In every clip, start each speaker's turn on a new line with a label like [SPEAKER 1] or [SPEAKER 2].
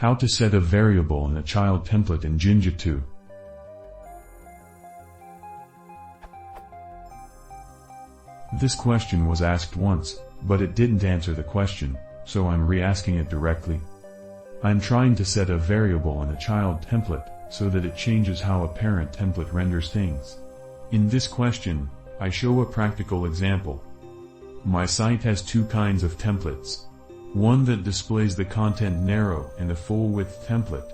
[SPEAKER 1] How to set a variable in a child template in Jinja2. This question was asked once, but it didn't answer the question, so I'm re-asking it directly. I'm trying to set a variable in a child template, so that it changes how a parent template renders things. In this question, I show a practical example. My site has two kinds of templates. One that displays the content narrow and a full-width template.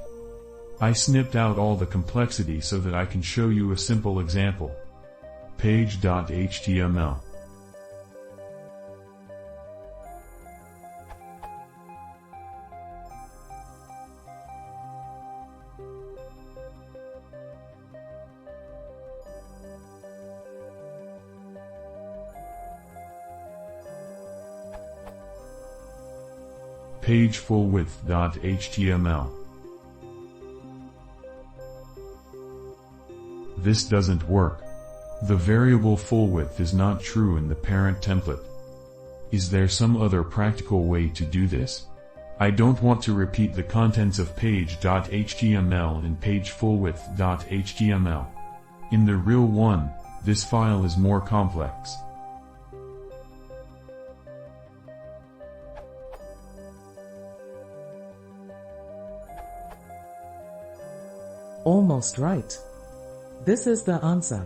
[SPEAKER 1] I snipped out all the complexity so that I can show you a simple example. Page.html. Page full-width.html. This doesn't work. The variable full-width is not true in the parent template. Is there some other practical way to do this? I don't want to repeat the contents of page.html and page full-width.html. In the real one, this file is more complex.
[SPEAKER 2] Almost right. This is the answer.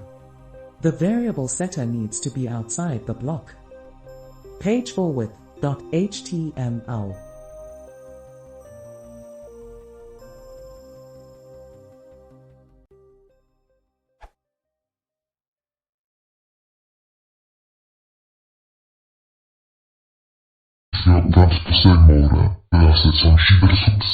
[SPEAKER 2] The variable setter needs to be outside the block. Page full-width.html.
[SPEAKER 3] Świat 20% more, teraz są cybersubs.